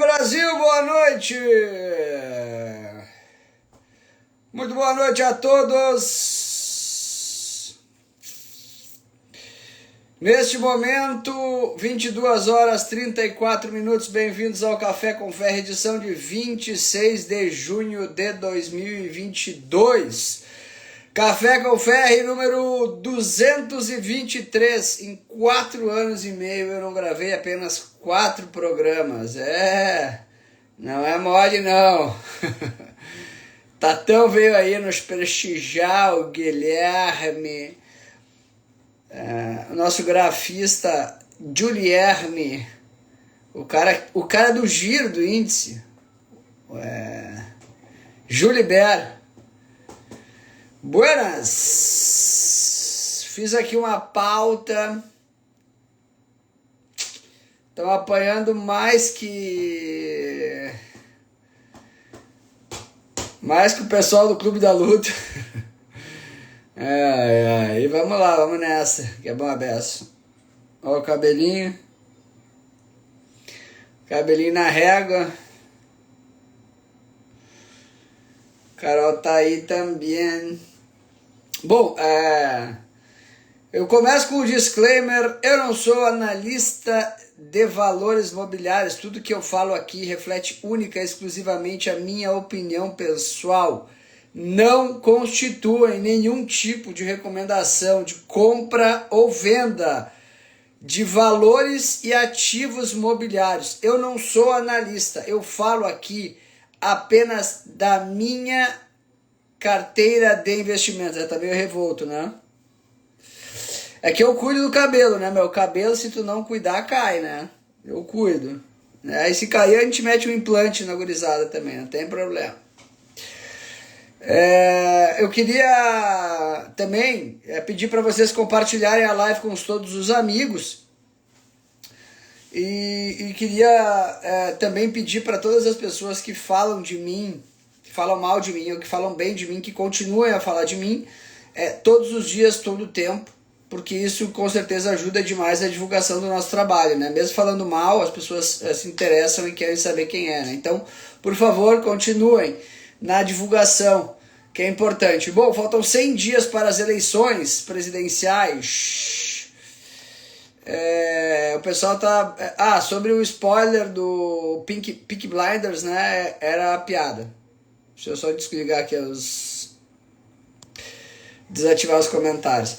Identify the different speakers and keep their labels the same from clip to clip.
Speaker 1: Brasil, boa noite! Muito boa noite a todos! Neste momento, 22 horas 34 minutos, bem-vindos ao Café com Ferro, edição de 26 de junho de 2022. Café com Ferro número 223. Em 4 anos e meio eu não gravei apenas 4 programas. Não é mole não. Tatão veio aí nos prestigiar, o Guilherme, o nosso grafista Julierme, o cara do giro do índice, Julibert. Buenas! Fiz aqui uma pauta. Estão apanhando mais que o pessoal do Clube da Luta. E vamos lá, vamos nessa, que é bom a beça. Ó o cabelinho. Cabelinho na régua. Carol tá aí também. Bom, eu começo com o disclaimer: eu não sou analista de valores mobiliários, tudo que eu falo aqui reflete única e exclusivamente a minha opinião pessoal, não constituem nenhum tipo de recomendação de compra ou venda de valores e ativos mobiliários. Eu não sou analista, eu falo aqui apenas da minha carteira de investimentos. Tá meio revolto, né? É que eu cuido do cabelo, né? Meu cabelo, se tu não cuidar, cai, né? Eu cuido. Aí se cair, a gente mete um implante na gurizada também, não tem problema. Eu queria também pedir para vocês compartilharem a live com todos os amigos. E queria também pedir para todas as pessoas que falam de mim, que falam mal de mim ou que falam bem de mim, que continuem a falar de mim todos os dias, todo o tempo, porque isso com certeza ajuda demais a divulgação do nosso trabalho, né? Mesmo falando mal, as pessoas se interessam e querem saber quem é, né? Então, por favor, continuem na divulgação, que é importante. Bom, faltam 100 dias para as eleições presidenciais. O pessoal tá... sobre o spoiler do Peaky Blinders, né? Era a piada. Deixa eu só desligar aqui desativar os comentários.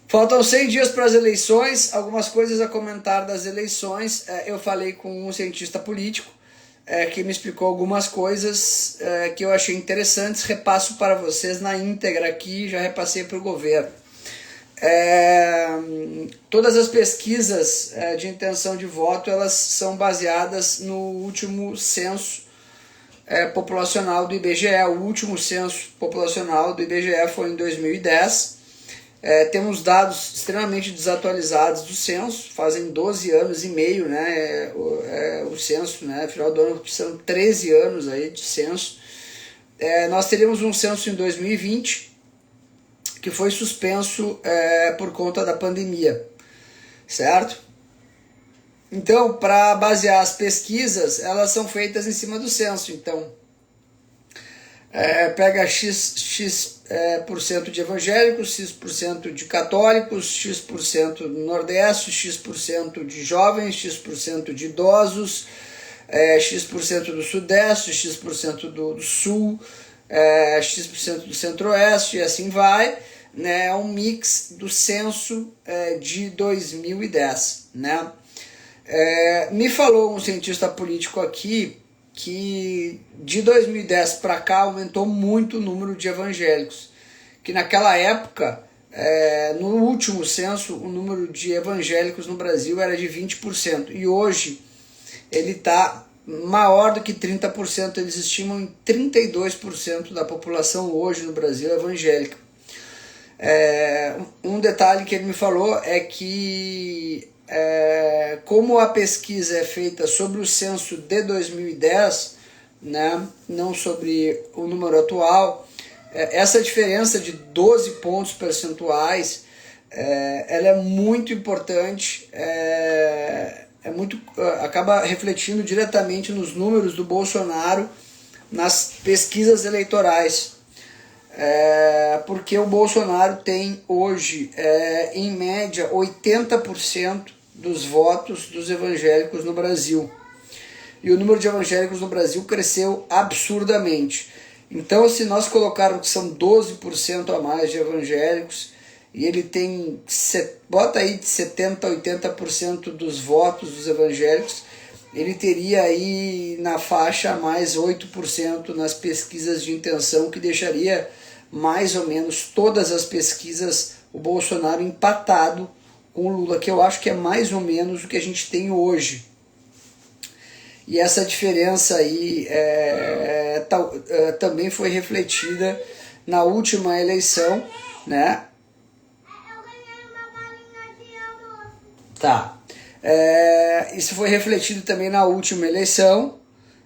Speaker 1: Faltam 100 dias para as eleições. Algumas coisas a comentar das eleições. Eu falei com um cientista político que me explicou algumas coisas que eu achei interessantes. Repasso para vocês na íntegra aqui. Já repassei para o governo. Todas as pesquisas de intenção de voto, elas são baseadas no último censo populacional do IBGE. O último censo populacional do IBGE foi em 2010. Temos dados extremamente desatualizados do censo, fazem 12 anos e meio, né, o censo, né, final do ano são 13 anos aí de censo. Nós teríamos um censo em 2020, que foi suspenso por conta da pandemia, certo? Então, para basear as pesquisas, elas são feitas em cima do censo. Então, pega X% de evangélicos, X% de católicos, X% do Nordeste, X% de jovens, X% de idosos, X% do Sudeste, X% do Sul, X% do Centro-Oeste, e assim vai, né? É um mix do censo de 2010, né? Me falou um cientista político aqui que de 2010 para cá aumentou muito o número de evangélicos, que naquela época, no último censo, o número de evangélicos no Brasil era de 20%, e hoje ele está maior do que 30%, eles estimam em 32% da população hoje no Brasil evangélica. Um detalhe que ele me falou é que como a pesquisa é feita sobre o censo de 2010, né, não sobre o número atual, essa diferença de 12 pontos percentuais ela é muito importante acaba refletindo diretamente nos números do Bolsonaro nas pesquisas eleitorais. Porque o Bolsonaro tem hoje, em média, 80% dos votos dos evangélicos no Brasil. E o número de evangélicos no Brasil cresceu absurdamente. Então, se nós colocarmos que são 12% a mais de evangélicos, e ele tem, bota aí de 70% a 80% dos votos dos evangélicos, ele teria aí na faixa mais 8% nas pesquisas de intenção, que deixaria mais ou menos todas as pesquisas o Bolsonaro empatado com o Lula, que eu acho que é mais ou menos o que a gente tem hoje. E essa diferença aí também foi refletida na última eleição, né? Tá. Isso foi refletido também na última eleição,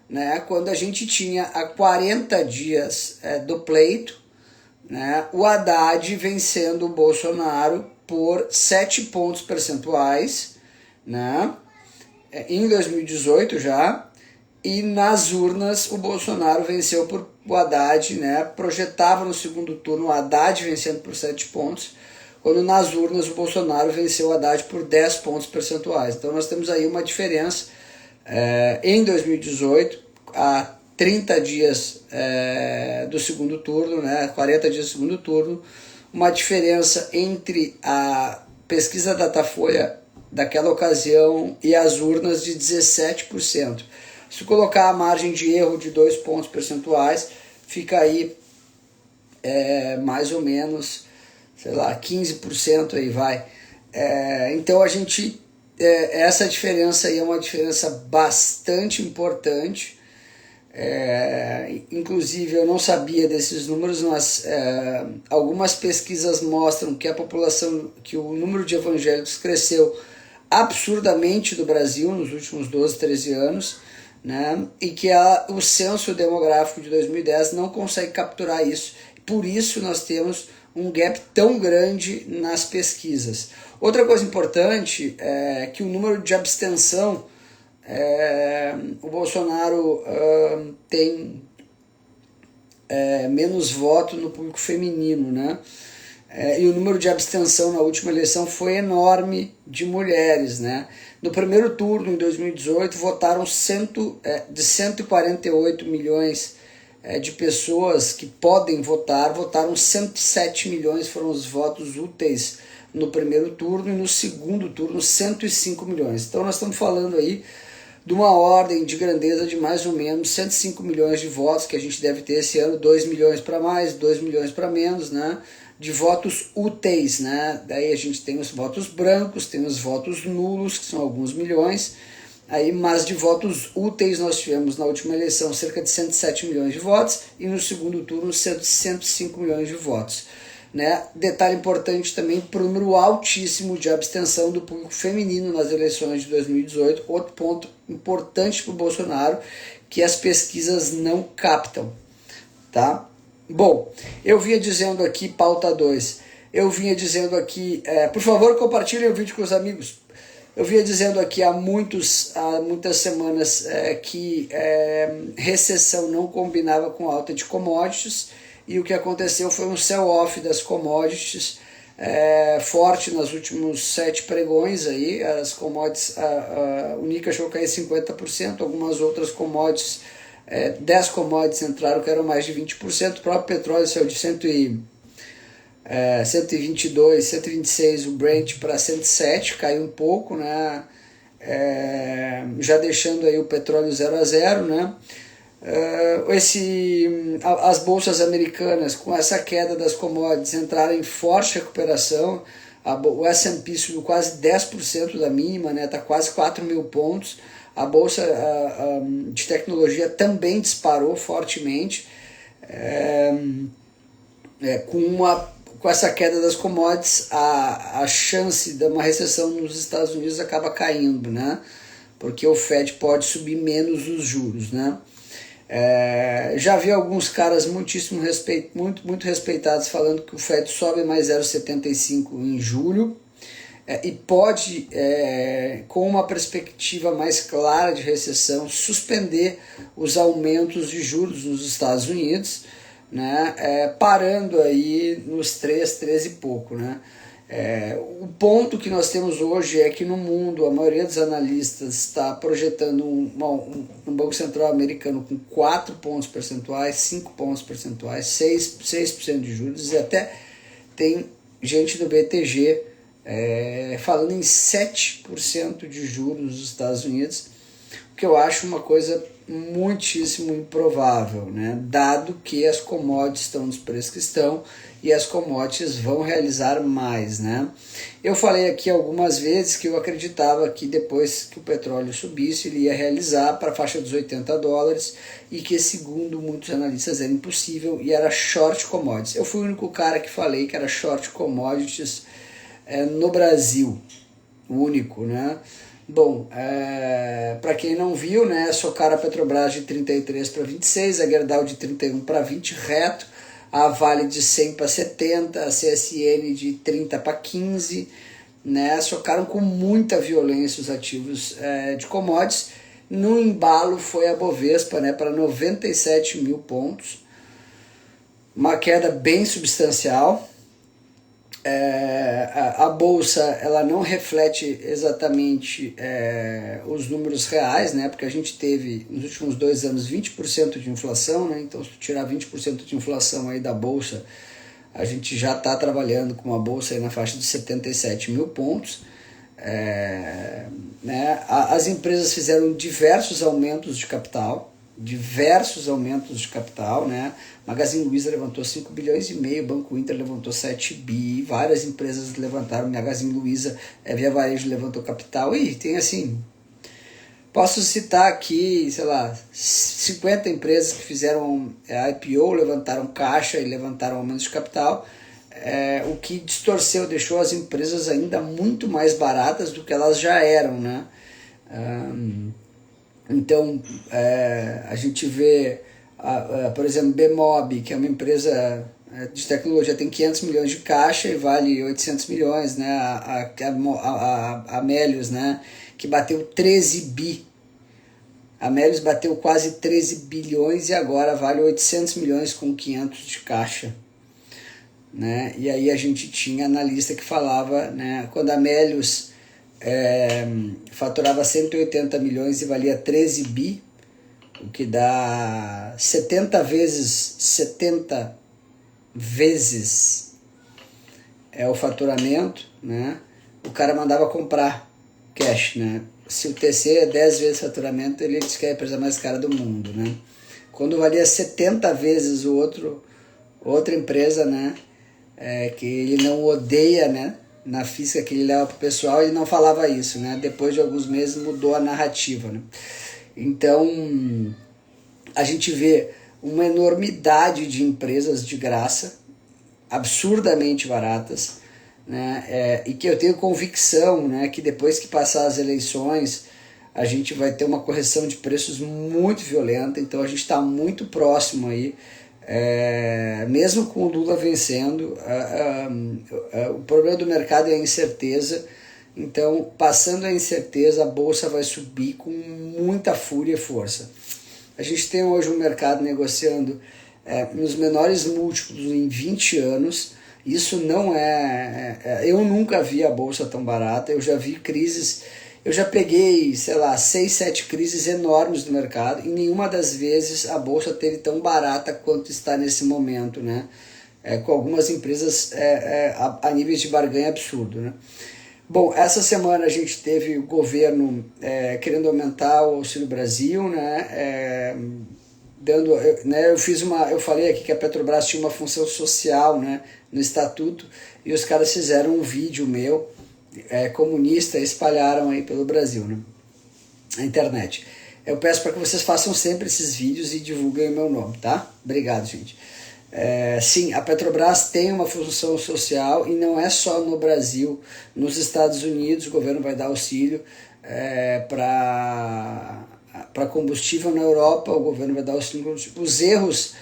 Speaker 1: né? Quando a gente tinha a 40 dias do pleito, né? O Haddad vencendo o Bolsonaro por 7 pontos percentuais, né? Em 2018 já, e nas urnas o Bolsonaro venceu por o Haddad, né? Projetava no segundo turno o Haddad vencendo por 7 pontos, quando nas urnas o Bolsonaro venceu o Haddad por 10 pontos percentuais. Então nós temos aí uma diferença em 2018, a 30 dias do segundo turno, né? 40 dias do segundo turno, uma diferença entre a pesquisa Datafolha daquela ocasião e as urnas de 17%. Se colocar a margem de erro de 2 pontos percentuais, fica aí mais ou menos, sei lá, 15% aí vai. Então a gente, essa diferença aí é uma diferença bastante importante. Inclusive eu não sabia desses números, mas algumas pesquisas mostram que a população, que o número de evangélicos cresceu absurdamente do Brasil nos últimos 12, 13 anos, né? E que o censo demográfico de 2010 não consegue capturar isso. Por isso nós temos um gap tão grande nas pesquisas. Outra coisa importante é que o número de abstenção, o Bolsonaro tem menos voto no público feminino, né? E o número de abstenção na última eleição foi enorme de mulheres, né? No primeiro turno, em 2018, votaram de 148 milhões de pessoas que podem votar, votaram 107 milhões, foram os votos úteis no primeiro turno, e no segundo turno 105 milhões. Então nós estamos falando aí de uma ordem de grandeza de mais ou menos 105 milhões de votos que a gente deve ter esse ano, 2 milhões para mais, 2 milhões para menos, né? De votos úteis, né? Daí a gente tem os votos brancos, tem os votos nulos, que são alguns milhões, aí, mas de votos úteis nós tivemos na última eleição cerca de 107 milhões de votos, e no segundo turno 105 milhões de votos. Né? Detalhe importante também para o número altíssimo de abstenção do público feminino nas eleições de 2018, outro ponto importante para o Bolsonaro, que as pesquisas não captam. Tá? Bom, eu vinha dizendo aqui, pauta 2, eu vinha dizendo aqui, por favor compartilhem o vídeo com os amigos, eu vinha dizendo aqui há muitas semanas que recessão não combinava com alta de commodities, e o que aconteceu foi um sell-off das commodities forte nos últimos 7 pregões. Aí, as commodities, o Nikkei achou cair 50%, algumas outras commodities, 10 commodities entraram que eram mais de 20%, o próprio petróleo saiu de 122, 126, o Brent para 107, caiu um pouco, né? Já deixando aí o petróleo 0 a 0, né? As bolsas americanas, com essa queda das commodities, entraram em forte recuperação. O S&P subiu quase 10% da mínima, né? Tá quase 4 mil pontos. A bolsa de tecnologia também disparou fortemente, com essa queda das commodities, a chance de uma recessão nos Estados Unidos acaba caindo, né? Porque o Fed pode subir menos os juros, né? Já vi alguns caras muito respeitados falando que o Fed sobe mais 0,75 em julho, e pode, com uma perspectiva mais clara de recessão, suspender os aumentos de juros nos Estados Unidos, né, parando aí nos 3 e pouco, né. O ponto que nós temos hoje é que no mundo a maioria dos analistas está projetando um Banco Central americano com 4 pontos percentuais, 5 pontos percentuais, 6% de juros, e até tem gente do BTG falando em 7% de juros nos Estados Unidos, o que eu acho uma coisa muitíssimo improvável, né? Dado que as commodities estão nos preços que estão e as commodities vão realizar mais, né? Eu falei aqui algumas vezes que eu acreditava que depois que o petróleo subisse, ele ia realizar para a faixa dos $80 e que, segundo muitos analistas, era impossível e era short commodities. Eu fui o único cara que falei que era short commodities no Brasil, o único, né? Bom, para quem não viu, né, socaram a Petrobras de 33 para 26, a Gerdau de 31 para 20 reto, a Vale de 100 para 70, a CSN de 30 para 15, né, socaram com muita violência os ativos de commodities. No embalo foi a Bovespa, né, para 97 mil pontos, uma queda bem substancial. A bolsa ela não reflete exatamente os números reais, né? Porque a gente teve nos últimos 2 anos 20% de inflação, né? Então se tu tirar 20% de inflação aí da bolsa, a gente já está trabalhando com uma bolsa aí na faixa de 77 mil pontos. Né? As empresas fizeram diversos aumentos de capital, né? Magazine Luiza levantou 5 bilhões e meio, Banco Inter levantou 7 bi, várias empresas levantaram, Magazine Luiza, Via Varejo levantou capital, e tem assim, posso citar aqui, sei lá, 50 empresas que fizeram IPO, levantaram caixa e levantaram aumentos de capital, o que distorceu, deixou as empresas ainda muito mais baratas do que elas já eram, né? Então, a gente vê, por exemplo, Bemob, que é uma empresa de tecnologia, tem 500 milhões de caixa e vale 800 milhões, né? A Melius, né? Que bateu 13 bi. A Melius bateu quase 13 bilhões e agora vale 800 milhões com 500 de caixa. Né? E aí a gente tinha analista que falava, né? Quando a Melius faturava 180 milhões e valia 13 bi, o que dá 70 vezes o faturamento, né? O cara mandava comprar cash, né? Se o TC é 10 vezes faturamento, ele diz que é a empresa mais cara do mundo, né? Quando valia 70 vezes outra empresa, né? Que ele não odeia, né? Na física que ele leva para o pessoal, ele não falava isso, né? Depois de alguns meses mudou a narrativa, né? Então, a gente vê uma enormidade de empresas de graça, absurdamente baratas, né? E que eu tenho convicção, né, que depois que passar as eleições, a gente vai ter uma correção de preços muito violenta, então a gente está muito próximo aí. Mesmo com o Lula vencendo, o problema do mercado é a incerteza. Então, passando a incerteza, a bolsa vai subir com muita fúria e força. A gente tem hoje um mercado negociando nos menores múltiplos em 20 anos. Isso não eu nunca vi a bolsa tão barata. Eu já vi crises. Eu já peguei, sei lá, 6, 7 crises enormes no mercado e nenhuma das vezes a bolsa teve tão barata quanto está nesse momento, né? Com algumas empresas a níveis de barganha absurdo, né? Bom, essa semana a gente teve o governo querendo aumentar o Auxílio Brasil, né? Eu falei aqui que a Petrobras tinha uma função social, né, no estatuto, e os caras fizeram um vídeo meu comunista, espalharam aí pelo Brasil, né, na internet. Eu peço para que vocês façam sempre esses vídeos e divulguem o meu nome, tá? Obrigado, gente. Sim, a Petrobras tem uma função social e não é só no Brasil. Nos Estados Unidos o governo vai dar auxílio para combustível. Na Europa o governo vai dar auxílio. Os erros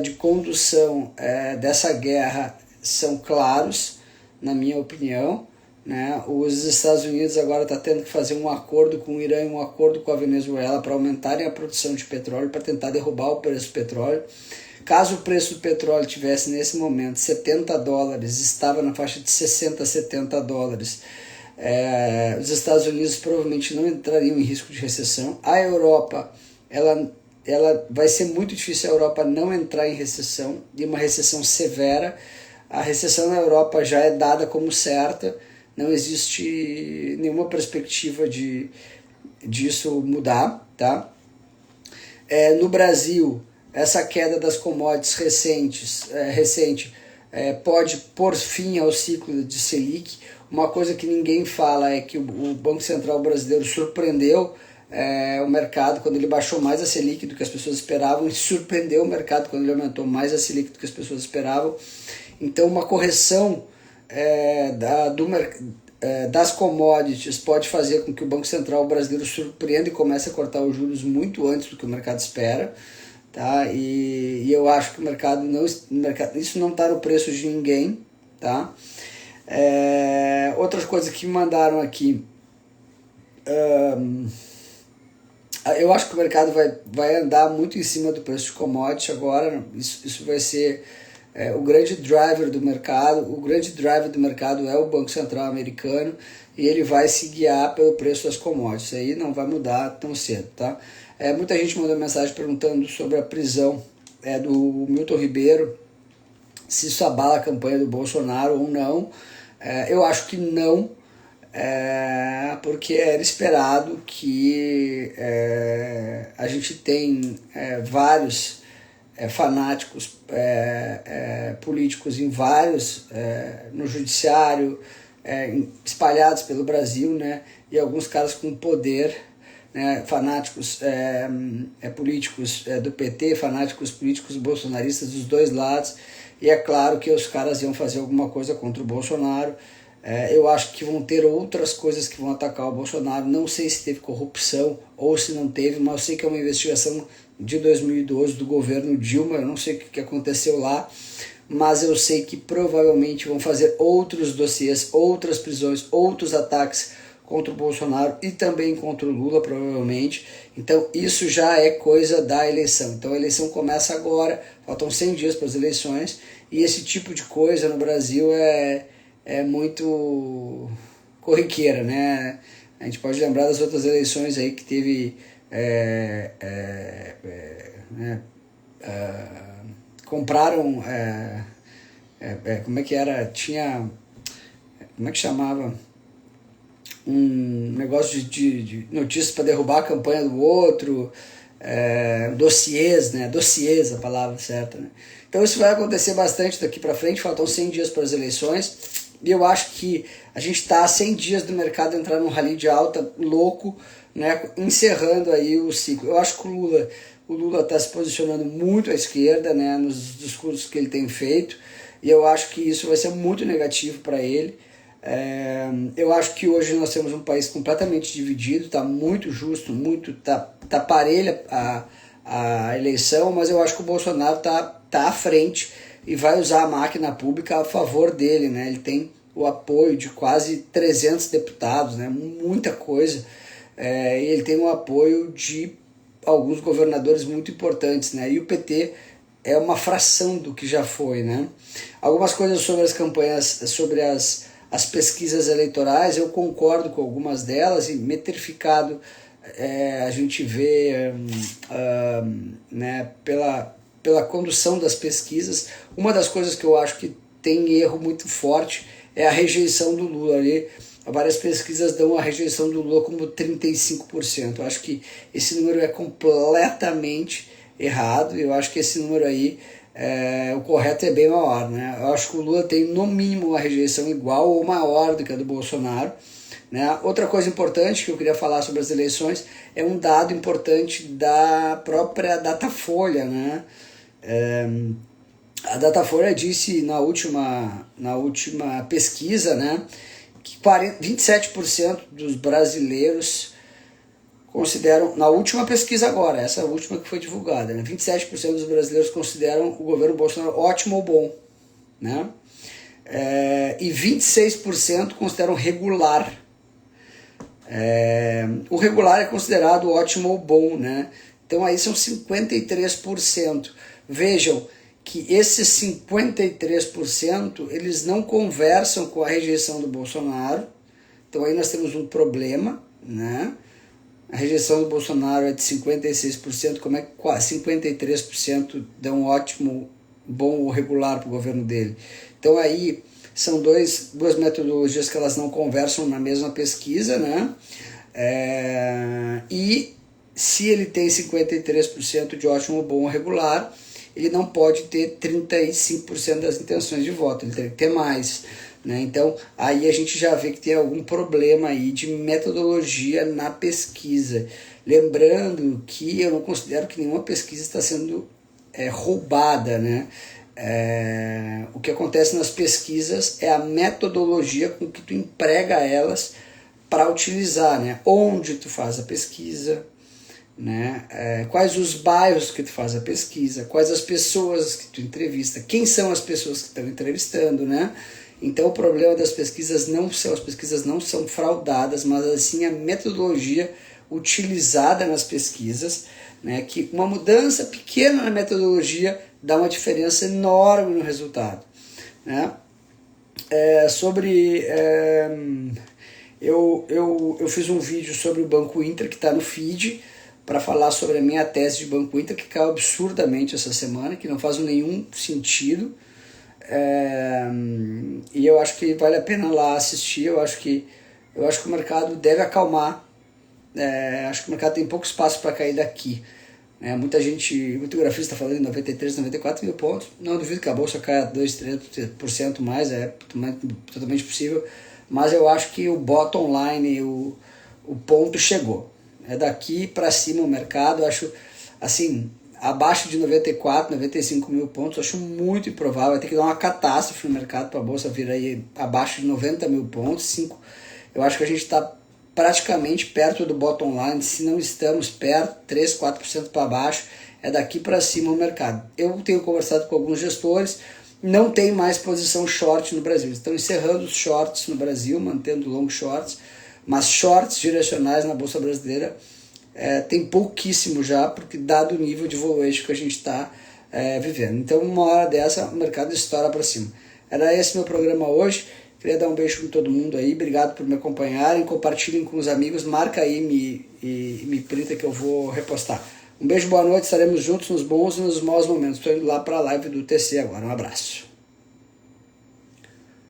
Speaker 1: de condução dessa guerra são claros, na minha opinião, né? Os Estados Unidos agora estão tendo que fazer um acordo com o Irã e um acordo com a Venezuela para aumentarem a produção de petróleo, para tentar derrubar o preço do petróleo. Caso o preço do petróleo tivesse nesse momento $70, estava na faixa de 60 a 70 dólares, os Estados Unidos provavelmente não entrariam em risco de recessão. A Europa, ela vai ser muito difícil a Europa não entrar em recessão, e uma recessão severa. A recessão na Europa já é dada como certa, não existe nenhuma perspectiva disso mudar, tá? No Brasil, essa queda das commodities recente pode pôr fim ao ciclo de Selic. Uma coisa que ninguém fala é que o Banco Central brasileiro surpreendeu o mercado quando ele baixou mais a Selic do que as pessoas esperavam, e surpreendeu o mercado quando ele aumentou mais a Selic do que as pessoas esperavam. Então uma correção das commodities pode fazer com que o Banco Central brasileiro surpreenda e comece a cortar os juros muito antes do que o mercado espera, tá? E eu acho que o mercado isso não está no preço de ninguém, tá? Outras coisas que me mandaram aqui, eu acho que o mercado vai andar muito em cima do preço de commodity agora. Isso vai ser o grande driver do mercado. O grande driver do mercado é o Banco Central americano, e ele vai se guiar pelo preço das commodities. Aí não vai mudar tão cedo, tá? Muita gente mandou mensagem perguntando sobre a prisão do Milton Ribeiro, se isso abala a campanha do Bolsonaro ou não. Eu acho que não, porque era esperado que a gente tem vários fanáticos políticos em vários, no judiciário, espalhados pelo Brasil, né? E alguns caras com poder, né? Fanáticos políticos do PT, fanáticos políticos bolsonaristas dos dois lados, e é claro que os caras iam fazer alguma coisa contra o Bolsonaro. Eu acho que vão ter outras coisas que vão atacar o Bolsonaro. Não sei se teve corrupção ou se não teve, mas eu sei que é uma investigação de 2012 do governo Dilma. Eu não sei o que aconteceu lá, mas eu sei que provavelmente vão fazer outros dossiês, outras prisões, outros ataques contra o Bolsonaro e também contra o Lula, provavelmente. Então isso já é coisa da eleição. Então a eleição começa agora, faltam 100 dias para as eleições, e esse tipo de coisa no Brasil é muito corriqueira, né? A gente pode lembrar das outras eleições aí que teve compraram como é que era, tinha, como é que chamava, um negócio de notícias para derrubar a campanha do outro, dossiês, né? Dossiês, a palavra certa, né? Então isso vai acontecer bastante daqui para frente. Faltam 100 dias para as eleições, e eu acho que a gente está a 100 dias do mercado entrar num rally de alta louco, né? Encerrando aí o ciclo. Eu acho que o Lula está se posicionando muito à esquerda, né? Nos discursos que ele tem feito, e eu acho que isso vai ser muito negativo para ele. Eu acho que hoje nós temos um país completamente dividido, está muito justo, tá parelha a eleição, mas eu acho que o Bolsonaro tá à frente e vai usar a máquina pública a favor dele, né? Ele tem o apoio de quase 300 deputados, né? Muita coisa, e ele tem o apoio de alguns governadores muito importantes, né? E o PT é uma fração do que já foi, né? Algumas coisas sobre as campanhas, sobre as pesquisas eleitorais, eu concordo com algumas delas, e metrificado a gente vê né, pela condução das pesquisas. Uma das coisas que eu acho que tem erro muito forte é a rejeição do Lula. Ali, várias pesquisas dão a rejeição do Lula como 35%. Eu acho que esse número é completamente errado. Eu acho que esse número aí, o correto é bem maior, né? Eu acho que o Lula tem no mínimo uma rejeição igual ou maior do que a do Bolsonaro, né? Outra coisa importante que eu queria falar sobre as eleições é um dado importante da própria Datafolha, né? A Datafolha disse na última pesquisa, né, que 27% dos brasileiros consideram, na última pesquisa agora, essa última que foi divulgada, né, 27% dos brasileiros consideram o governo Bolsonaro ótimo ou bom, né? e 26% consideram regular. O regular é considerado ótimo ou bom, né? Então aí são 53%. Vejam que esses 53% eles não conversam com a rejeição do Bolsonaro. Então aí nós temos um problema, né? A rejeição do Bolsonaro é de 56%, como é que 53% dão ótimo, bom ou regular para o governo dele? Então aí são duas metodologias que elas não conversam na mesma pesquisa, né? E se ele tem 53% de ótimo, bom ou regular, ele não pode ter 35% das intenções de voto, ele tem que ter mais, né? Então aí a gente já vê que tem algum problema aí de metodologia na pesquisa. Lembrando que eu não considero que nenhuma pesquisa está sendo roubada, né? O que acontece nas pesquisas é a metodologia com que tu emprega elas para utilizar, né? Onde tu faz a pesquisa, né? Quais os bairros que tu faz a pesquisa, quais as pessoas que tu entrevista, quem são as pessoas que estão entrevistando, né? Então o problema das pesquisas não são fraudadas, mas assim a metodologia utilizada nas pesquisas, né? Que uma mudança pequena na metodologia dá uma diferença enorme no resultado, né? Eu fiz um vídeo sobre o Banco Inter que está no feed, para falar sobre a minha tese de Banco Inter, que caiu absurdamente essa semana, que não faz nenhum sentido, e eu acho que vale a pena lá assistir. Eu acho que o mercado deve acalmar, acho que o mercado tem pouco espaço para cair daqui. Muito grafista falando em 93, 94 mil pontos, não duvido que a bolsa caia 2, 3% mais, é totalmente possível, mas eu acho que o bottom line, o ponto chegou. Daqui para cima o mercado, acho assim, abaixo de 94, 95 mil pontos, acho muito improvável. Vai ter que dar uma catástrofe no mercado para a bolsa vir aí abaixo de 90 mil pontos. Eu acho que a gente está praticamente perto do bottom line, se não estamos perto, 3, 4% para baixo, é daqui para cima o mercado. Eu tenho conversado com alguns gestores, não tem mais posição short no Brasil, estão encerrando os shorts no Brasil, mantendo long shorts, mas shorts direcionais na Bolsa Brasileira tem pouquíssimo já, porque dado o nível de valuation que a gente está vivendo. Então uma hora dessa o mercado estoura para cima. Era esse meu programa hoje, queria dar um beijo com todo mundo aí, obrigado por me acompanharem, compartilhem com os amigos, marca aí e me printa que eu vou repostar. Um beijo, boa noite, estaremos juntos nos bons e nos maus momentos. Estou indo lá para a live do TC agora, um abraço.